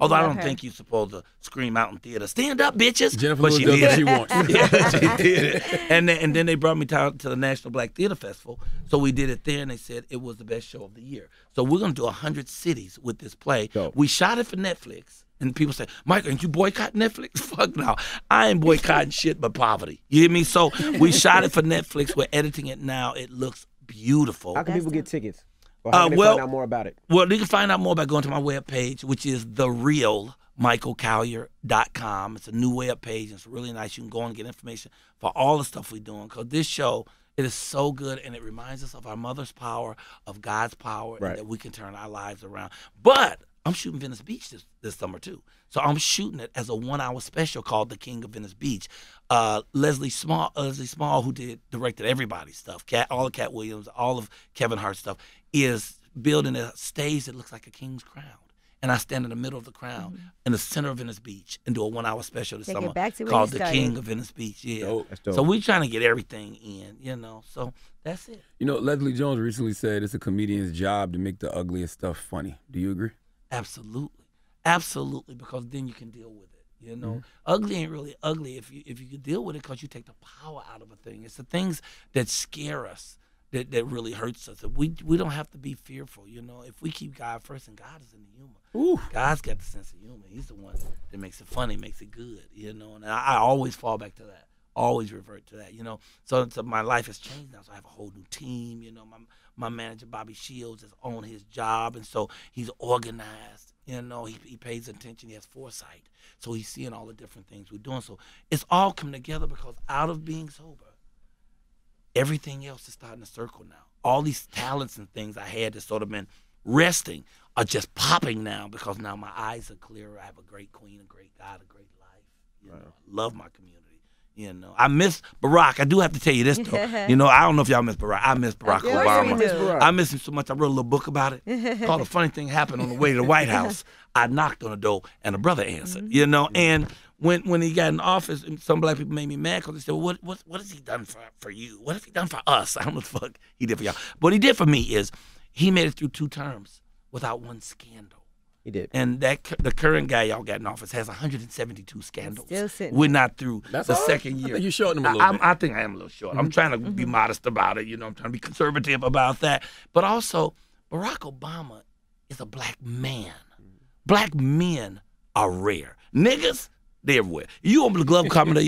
Although I love don't her. think you're supposed to scream out in theater, stand up, bitches. Jennifer But Lewis she does did what it. she wants. Yeah, she did it. And then they brought me to the National Black Theater Festival. So we did it there, and they said it was the best show of the year. So we're going to do 100 cities with this play. Dope. We shot it for Netflix. And people say, Michael, ain't you boycott Netflix? Fuck no. I ain't boycotting shit but poverty. You hear me? So we shot it for Netflix. We're editing it now. It looks beautiful. How can people get tickets? Or how can they find out more about it? Well, you can find out more by going to my webpage, which is therealmichaelcolyar.com. It's a new web page. It's really nice. You can go and get information for all the stuff we're doing. Because this show, it is so good, and it reminds us of our mother's power, of God's power, Right. and that we can turn our lives around. But I'm shooting Venice Beach this summer, too. So I'm shooting it as a 1-hour special called The King of Venice Beach. Leslie Small, who directed everybody's stuff, all of Cat Williams, all of Kevin Hart's stuff, is building a stage that looks like a king's crown. And I stand in the middle of the crown in the center of Venice Beach and do a 1-hour special this Take it summer back to where called you The started. King of Venice Beach. Yeah. Dope. That's dope. So we're trying to get everything in, you know. So that's it. You know, Leslie Jones recently said it's a comedian's job to make the ugliest stuff funny. Do you agree? Absolutely. Absolutely, because then you can deal with it. You know, ugly ain't really ugly if you can deal with it, because you take the power out of a thing. It's the things that scare us that really hurts us. We don't have to be fearful. You know, if we keep God first, and God is in the humor. God's got the sense of humor. He's the one that makes it funny, makes it good. You know, and I always fall back to that. Always revert to that. You know, so my life has changed now. So I have a whole new team. You know, my manager Bobby Shields is on his job, and so he's organized. You know, he pays attention. He has foresight. So he's seeing all the different things we're doing. So it's all come together, because out of being sober, everything else is starting to circle now. All these talents and things I had that sort of been resting are just popping now, because now my eyes are clearer. I have a great queen, a great God, a great life. You know, I love my community. You know, I miss Barack. I do have to tell you this, though. You know, I don't know if y'all miss Barack. I miss Barack course Obama. we do. I miss him so much. I wrote a little book about it called "A Funny Thing Happened on the Way to the White House." I knocked on the door, and a brother answered. You know, and when he got in office, and some black people made me mad, because they said, well, what has he done for you? What has he done for us? I don't know what the fuck he did for y'all. What he did for me is he made it through 2 terms without one scandal. He did. And the current guy y'all got in office has 172 scandals. Still sitting We're not through That's the all? second I year. think you're shorting him a little bit. I think I am a little short. I'm trying to be modest about it. You know, I'm trying to be conservative about that. But also, Barack Obama is a black man. Black men are rare. Niggas, they're everywhere. You open the glove compartment of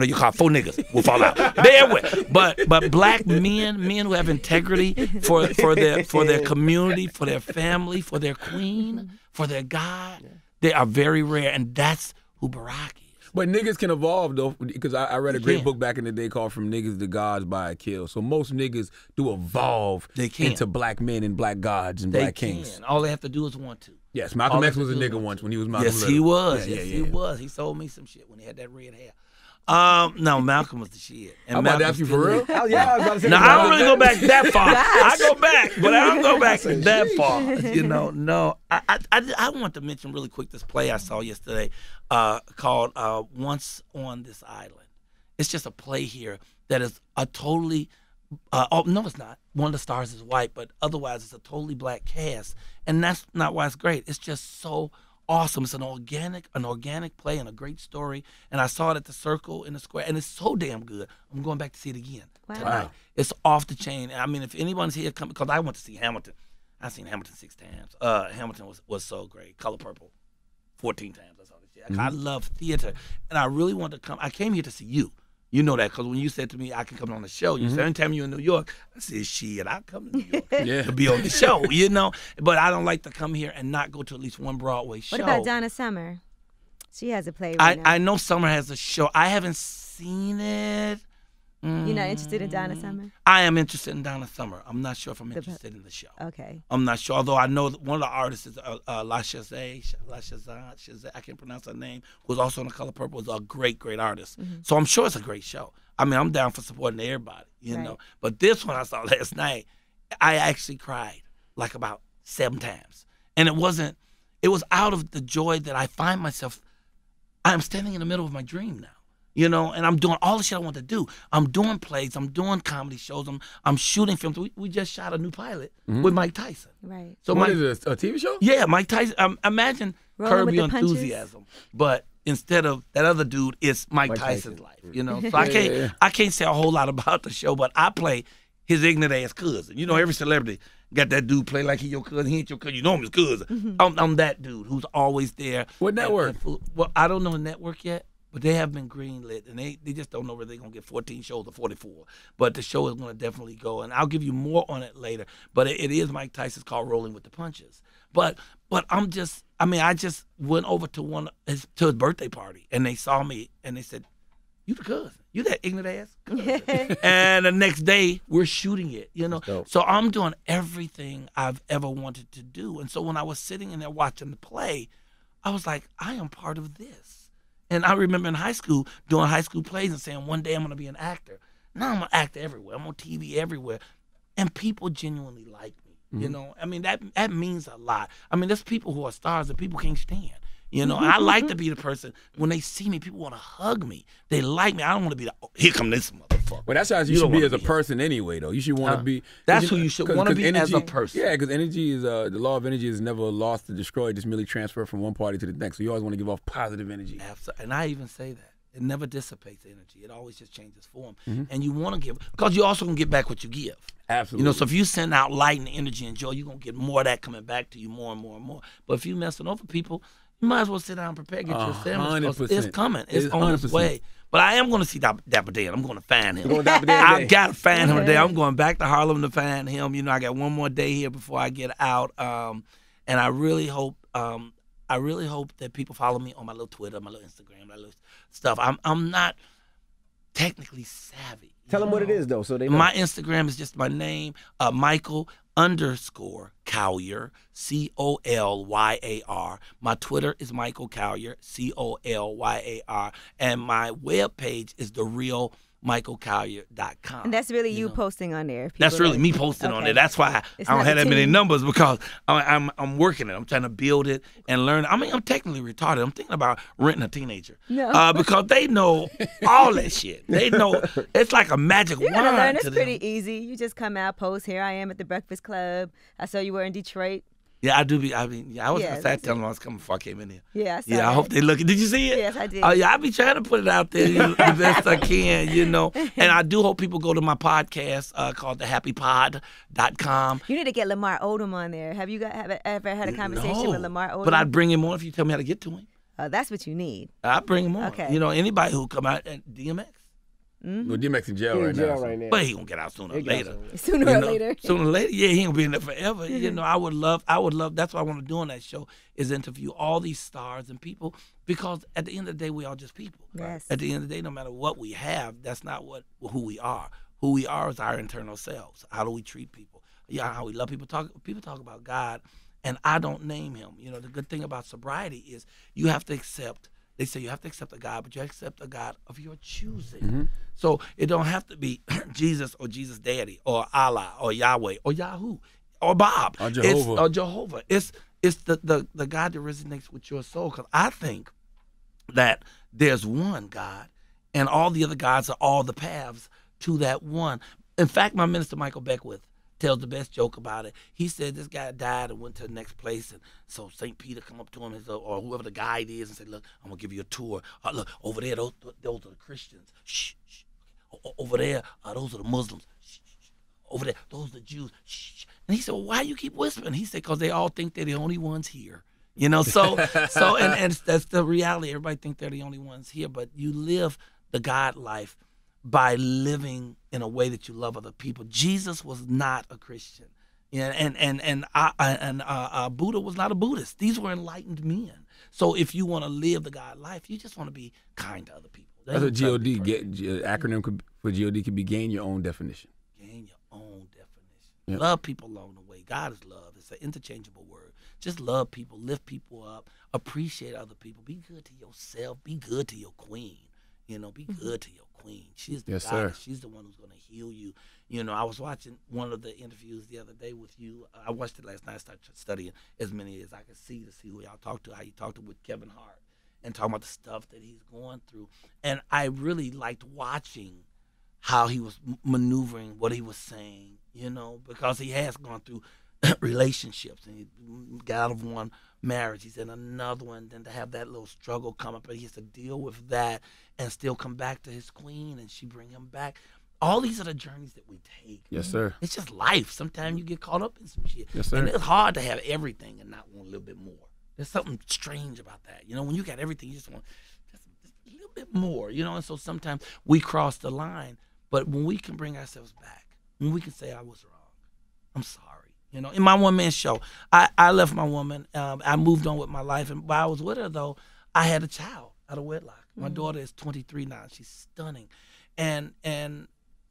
your car, 4 niggas will fall out. They're everywhere. But black men who have integrity for their community, for their family, for their queen, for their God, they are very rare, and that's who Barack is. But niggas can evolve though, because I read a They great can. book back in the day called "From Niggas to Gods by a Kill." So most niggas do evolve They can. into black men and black gods and They black kings. can. All they have to do is want to. Yes, Malcolm All X they was a have to do nigga is once want when he was Malcolm Yes, Little. he was. Yeah, Yes, yeah, he yeah. was. He sold me some shit when he had that red hair. No, Malcolm was the shit. And I'm about to Malcolm ask you still for real. is. Oh, yeah, I was about to say. No, I don't really go back that far. Gosh. I go back, but I don't go back that far. You know, no. I want to mention really quick this play I saw yesterday called Once on This Island. It's just a play here that is a totally, no, it's not. One of the stars is white, but otherwise it's a totally black cast. And that's not why it's great. It's just so awesome. It's an organic play and a great story. And I saw it at the Circle in the Square, and it's so damn good. I'm going back to see it again tonight. Wow. It's off the chain. I mean, if anyone's here, because I went to see Hamilton. I've seen Hamilton 6 times. Hamilton was so great. Color Purple, 14 times. I saw this shit. I love theater, and I really wanted to come. I came here to see you. You know that because when you said to me, I can come on the show, you said, anytime you're in New York, I said, shit, I'll come to New York to be on the show, you know? But I don't like to come here and not go to at least one Broadway show. What about Donna Summer? She has a play right now. I know Summer has a show. I haven't seen it. You're not interested in Donna Summer? I am interested in Donna Summer. I'm not sure if I'm interested in the show. Okay. I'm not sure, although I know that one of the artists is La Shazay, I can't pronounce her name, who's also in The Color Purple, is a great, great artist. So I'm sure it's a great show. I mean, I'm down for supporting everybody, you know. But this one I saw last night, I actually cried like about 7 times. And it was out of the joy that I find myself, I'm standing in the middle of my dream now. You know, and I'm doing all the shit I want to do. I'm doing plays. I'm doing comedy shows. I'm shooting films. We just shot a new pilot with Mike Tyson. Right. So What Mike, is this, a TV show? yeah, Mike Tyson. Imagine Rolling Curb with Your the Punches? Enthusiasm, but instead of that other dude, it's Mike Tyson's life. You know, so Yeah. I can't say a whole lot about the show, but I play his ignorant ass cousin. You know, every celebrity got that dude play like he your cousin. He ain't your cousin. You know him his cousin. I'm that dude who's always there. What network? Well, I don't know the network yet. But they have been greenlit, and they just don't know whether they're going to get 14 shows or 44. But the show is going to definitely go, and I'll give you more on it later. But it is Mike Tyson's called Rolling with the Punches. But I just went over to his birthday party, and they saw me, and they said, you the cousin. You that ignorant ass cousin. And the next day, we're shooting it, you know. So I'm doing everything I've ever wanted to do. And so when I was sitting in there watching the play, I was like, I am part of this. And I remember in high school doing high school plays and saying, one day I'm going to be an actor. Now I'm an actor everywhere. I'm on TV everywhere. And people genuinely like me, you know. I mean, that means a lot. I mean, there's people who are stars that people can't stand, you know. And I like to be the person, when they see me, people want to hug me. They like me. I don't want to be here come this motherfucker. Well, that's how you should be as a person anyway, though. You should want to be. That's who you should want to be as a person. Yeah, because energy is the law of energy is never lost or destroyed, just merely transferred from one party to the next. So you always want to give off positive energy. Absolutely. And I even say that. It never dissipates energy. It always just changes form. And you want to give, because you also can get back what you give. Absolutely. You know, so if you send out light and energy and joy, you're going to get more of that coming back to you more and more and more. But if you messing over people, you might as well sit down and prepare, get your sandwich. 100%. It's coming. It's on its 100%. way. But I am going to see Dapper Dan. I'm going to find him. You're going Dapper Dan I've today? got to find him today. I'm going back to Harlem to find him. You know, I got one more day here before I get out. And I really hope that people follow me on my little Twitter, my little Instagram, my little stuff. I'm not technically savvy. Tell them what it is, though, so they know. My Instagram is just my name, Michael_Colyar, Colyar. My Twitter is Michael Colyar, Colyar. And my webpage is therealmichaelcolyar.com. And that's really you posting on there. That's People really me posting on Okay. there. That's why It's I don't not have the that many team. numbers, because I'm working it. I'm trying to build it and learn. I mean, I'm technically retarded. I'm thinking about renting a teenager. No. Because they know all that shit. They know. It's like a magic You're gonna wand learn. to It's them. pretty easy. You just come out, post. Here I am at the Breakfast Club. I saw you were in Detroit. Yeah, I do be. I was Yeah, gonna say, I that's tell them I was coming before I came in here. Yeah, I saw Yeah, I that. hope they look. Did you see it? Yes, I did. Oh yeah, I be trying to put it out there the best I can, you know. And I do hope people go to my podcast called thehappypod.com. You need to get Lamar Odom on there. Have you ever had a conversation with Lamar Odom? But I'd bring him on if you tell me how to get to him. That's what you need. I bring him on. Okay. You know, anybody who come out and DMX. Well, DMX in jail He right in jail now. right now. But he gonna get out sooner or later. Sooner or later. Sooner or later, yeah, he ain't gonna be in there forever. You know, I would love. That's what I want to do on that show is interview all these stars and people because at the end of the day, we are just people. Yes. At the end of the day, no matter what we have, that's not who we are. Who we are is our internal selves. How do we treat people? Yeah, how we love people. People talk about God, and I don't name him. You know, the good thing about sobriety is you have to accept. They say you have to accept a God, but you accept a God of your choosing. Mm-hmm. So it don't have to be Jesus or Jesus Daddy or Allah or Yahweh or Yahoo or Bob Or Jehovah. It's the God that resonates with your soul. Because I think that there's one God, and all the other gods are all the paths to that one. In fact, my minister Michael Beckwith tells the best joke about it. He said this guy died and went to the next place, and so St. Peter come up to him or whoever the guide is and said, "Look, I'm gonna give you a tour. Look over there, those are the Christians. Shh, shh. Over there, those are the Muslims. Shh, shh. Over there, those are the Jews. Shh." And he said, "Well, why you keep whispering?" He said, "Because they all think they're the only ones here." You know, and that's the reality. Everybody think they're the only ones here, but you live the God life by living in a way that you love other people. Jesus was not a Christian, and Buddha was not a Buddhist. These were enlightened men. So if you want to live the God life, you just want to be kind to other people. That's what GOD acronym for GOD could be gain your own definition. Gain your own definition. Yep. Love people along the way. God is love. It's an interchangeable word. Just love people, lift people up, appreciate other people. Be good to yourself. Be good to your queen. You know, be good to your queen. She's the Yes, goddess. sir. She's the one who's going to heal you. You know, I was watching one of the interviews the other day with you. I watched it last night. I started studying as many as I could see to see who y'all talked to, how you talked to with Kevin Hart and talking about the stuff that he's going through. And I really liked watching how he was maneuvering what he was saying, you know, because he has gone through relationships and he got out of one marriage, he's in another one, then to have that little struggle come up and he has to deal with that and still come back to his queen and she bring him back. All these are the journeys that we take. Yes, sir. It's just life. Sometimes you get caught up in some shit. Yes, sir. And it's hard to have everything and not want a little bit more. There's something strange about that. You know, when you got everything, you just want just a little bit more, you know, and so sometimes we cross the line, but when we can bring ourselves back, when we can say I was wrong, I'm sorry. You know, in my one-man show, I left my woman. I moved on with my life. And while I was with her, though, I had a child out of wedlock. My daughter is 23 now. She's stunning. And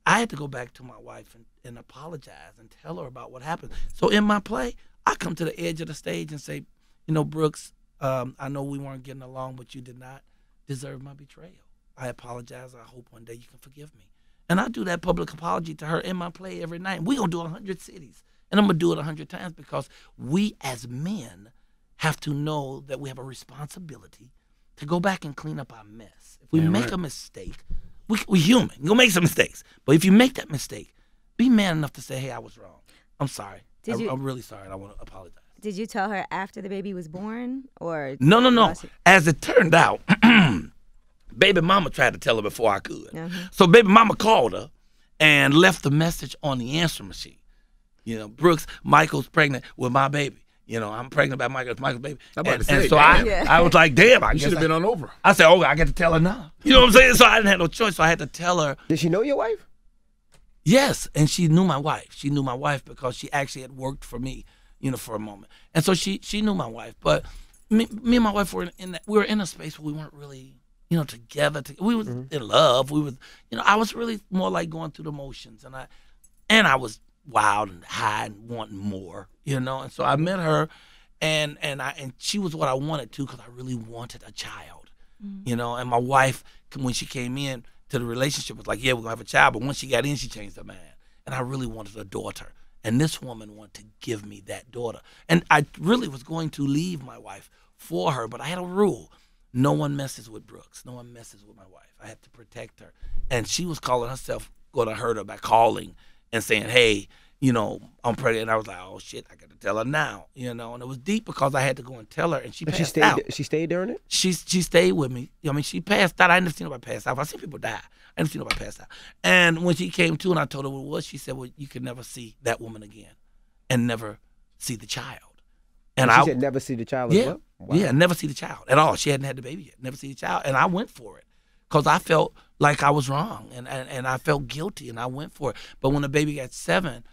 I had to go back to my wife and apologize and tell her about what happened. So in my play, I come to the edge of the stage and say, you know, Brooks, I know we weren't getting along, but you did not deserve my betrayal. I apologize. I hope one day you can forgive me. And I do that public apology to her in my play every night. We're going to do 100 cities. And I'm going to do it 100 times because we as men have to know that we have a responsibility to go back and clean up our mess. If we make a mistake, we're human. You're going to make some mistakes. But if you make that mistake, be man enough to say, hey, I was wrong. I'm sorry. I'm really sorry, and I want to apologize. Did you tell her after the baby was born? Or No. As it turned out, baby mama tried to tell her before I could. Uh-huh. So baby mama called her and left the message on the answer machine. You know, Brooks, Michael's pregnant with my baby. You know, I'm pregnant by Michael's baby. I'm about to say, and so damn. I was like, damn, You should have been on over. I said, oh, I got to tell her now. You know what I'm saying? So I didn't have no choice. So I had to tell her. Did she know your wife? Yes, and she knew my wife. She knew my wife because she actually had worked for me, you know, for a moment. And so she knew my wife. But me and my wife were we were in a space where we weren't really, you know, together. We was in love. We was, you know, I was really more like going through the motions, and I was wild and high and wanting more, you know. And so I met her, and she was what I wanted to because I really wanted a child, you know. And my wife, when she came in to the relationship, was like, yeah, we're gonna have a child. But once she got in, she changed her mind, and I really wanted a daughter. And this woman wanted to give me that daughter, and I really was going to leave my wife for her, but I had a rule: no one messes with Brooks, no one messes with my wife. I had to protect her, and she was calling herself going to hurt her by calling and saying, hey, you know, I'm pregnant. And I was like, oh, shit, I got to tell her now, you know. And it was deep because I had to go and tell her, and she passed out. She stayed during it? She stayed with me. I mean, she passed out. I never seen nobody pass out. I seen people die. I never seen nobody pass out. And when she came to and I told her what it was, she said, well, you could never see that woman again and never see the child. And she said never see the child as well? Wow. Yeah, never see the child at all. She hadn't had the baby yet. Never see the child. And I went for it. because I felt like I was wrong, and I felt guilty, and I went for it. But when the baby got 7,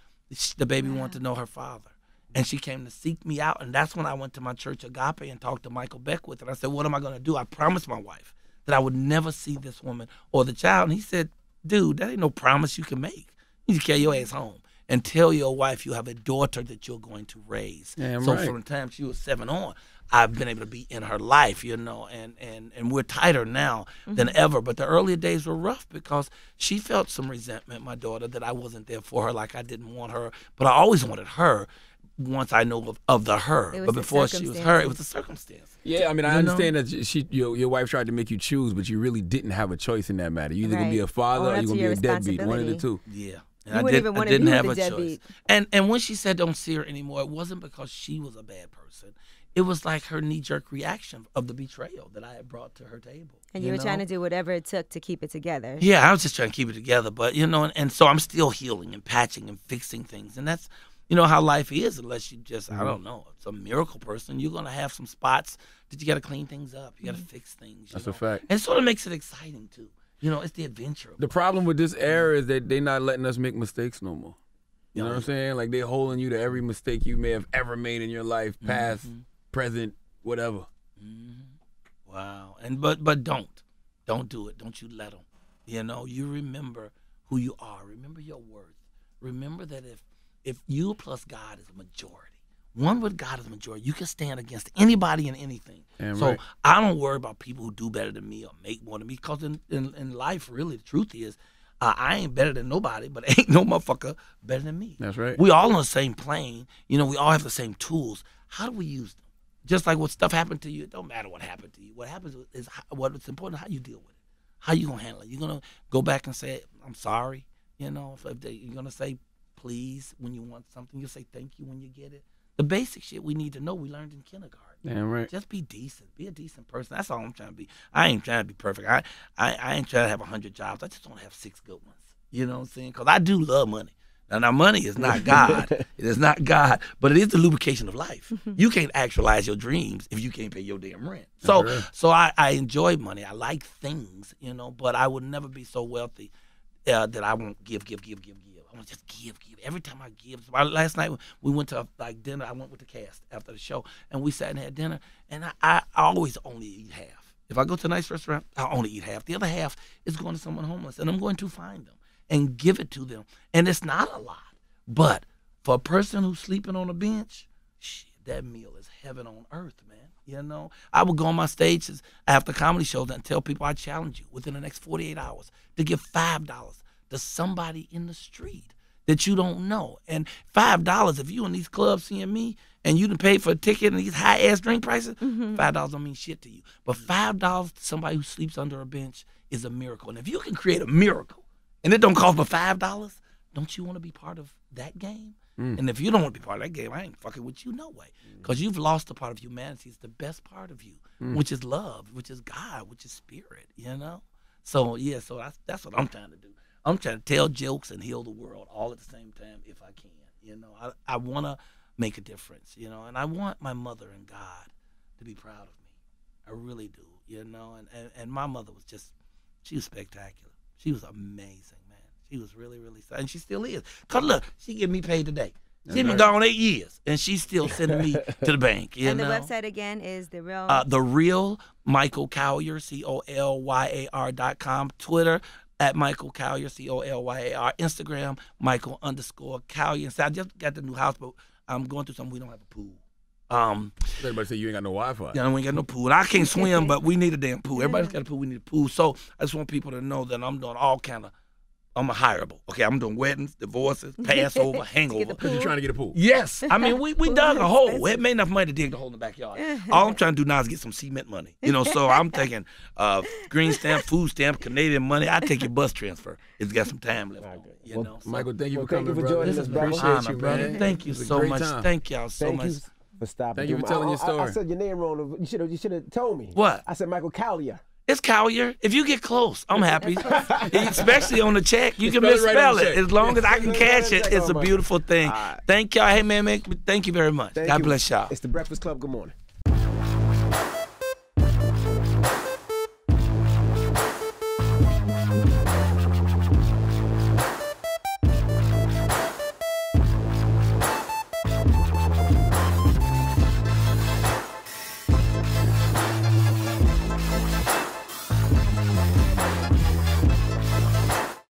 the baby wanted to know her father. And she came to seek me out, and that's when I went to my church Agape and talked to Michael Beckwith. And I said, what am I going to do? I promised my wife that I would never see this woman or the child. And he said, dude, that ain't no promise you can make. You need to carry your ass home and tell your wife you have a daughter that you're going to raise. Damn so right. from the time she was 7 on, I've been able to be in her life, you know, and we're tighter now than ever. But the earlier days were rough because she felt some resentment, my daughter, that I wasn't there for her, like I didn't want her. But I always wanted her once I know of the her. But before she was her, it was the circumstance. Yeah, I mean, I understand that your wife tried to make you choose, but you really didn't have a choice in that matter. You're either going to be a father or you're going to be a deadbeat, one of the two. Yeah. And you wouldn't even want to be with the deadbeat. And when she said don't see her anymore, it wasn't because she was a bad person. It was like her knee-jerk reaction of the betrayal that I had brought to her table. And you were trying to do whatever it took to keep it together. Yeah, I was just trying to keep it together. But, you know, and so I'm still healing and patching and fixing things. And that's, you know, how life is, unless you just, I don't know, some miracle person. You're going to have some spots that you got to clean things up. You got to fix things. That's a fact. And it sort of makes it exciting, too. You know, it's the adventure. The problem with this era is that they're not letting us make mistakes no more. You know what I'm saying? Like, they're holding you to every mistake you may have ever made in your life, past, present, whatever. Wow. And but don't do it. Don't you let them. You know, you remember who you are. Remember your worth. Remember that if you plus God is a majority, one with God is a majority, you can stand against anybody and anything. So I don't worry about people who do better than me or make more than me, because in life, really, the truth is, I ain't better than nobody, but ain't no motherfucker better than me. That's right. We all on the same plane. You know, we all have the same tools. How do we use them? Just like what stuff happened to you, it don't matter what happened to you. What happens is what's important, how you deal with it. How you gonna handle it? You're gonna go back and say, I'm sorry. You know, you're gonna say please when you want something. You'll say thank you when you get it. The basic shit we need to know, we learned in kindergarten. Damn right. Just be decent. Be a decent person. That's all I'm trying to be. I ain't trying to be perfect. I ain't trying to have 100 jobs. I just want to have 6 good ones. You know what I'm saying? Because I do love money. Now, money is not God. It is not God, but it is the lubrication of life. You can't actualize your dreams if you can't pay your damn rent. So I enjoy money. I like things, you know, but I would never be so wealthy that I won't give. I want to just give. Every time I give. So last night we went to dinner. I went with the cast after the show, and we sat and had dinner, and I always only eat half. If I go to a nice restaurant, I only eat half. The other half is going to someone homeless, and I'm going to find them and give it to them. And it's not a lot. But for a person who's sleeping on a bench, shit, that meal is heaven on earth, man. You know, I would go on my stages after comedy shows and tell people I challenge you within the next 48 hours to give $5 to somebody in the street that you don't know. And $5, if you in these clubs seeing me and you done paid for a ticket and these high-ass drink prices, $5 don't mean shit to you. But $5 to somebody who sleeps under a bench is a miracle. And if you can create a miracle and it don't cost but $5, don't you want to be part of that game? And if you don't want to be part of that game, I ain't fucking with you no way. Because you've lost a part of humanity. It's the best part of you, which is love, which is God, which is spirit, you know? So, yeah, so that's what I'm trying to do. I'm trying to tell jokes and heal the world all at the same time if I can, you know? I want to make a difference, you know? And I want my mother and God to be proud of me. I really do, you know? And my mother was she was spectacular. She was amazing. She was really, really sad. And she still is. Because look, she getting me paid today. She's been gone 8 years, and she's still sending me to the bank. You know? The website again is The Real Michael Colyar, COLYAR.com. Twitter at Michael Colyar, COLYAR. Instagram, Michael_Colyar. So I just got the new house, but I'm going through something. We don't have a pool. Everybody say you ain't got no Wi-Fi. Yeah, we ain't got no pool. And I can't swim, but we need a damn pool. Everybody's got a pool. We need a pool. So I just want people to know that I'm doing all kind of. I'm a hireable. Okay, I'm doing weddings, divorces, Passover, hangover. Because you're trying to get a pool. Yes. I mean, we dug a hole. We had made enough money to dig the hole in the backyard. All I'm trying to do now is get some cement money. You know, so I'm taking green stamp, food stamp, Canadian money. I take your bus transfer. It's got some time left on it, you know. Michael, thank you for coming, for brother. joining us, brother. Appreciate you, brother. man. Thank you so much. Time. Thank y'all so much. You for stopping. Thank you for telling your story. I said your name wrong. You should have told me. What? I said Michael Colyar. It's Colyar. If you get close, I'm happy. Especially on the check. You can Spell it right misspell on the it. check. As long as I can catch it, it's a on beautiful thing. All right. Thank y'all. Hey, man, thank you very much. God bless y'all. It's the Breakfast Club. Good morning.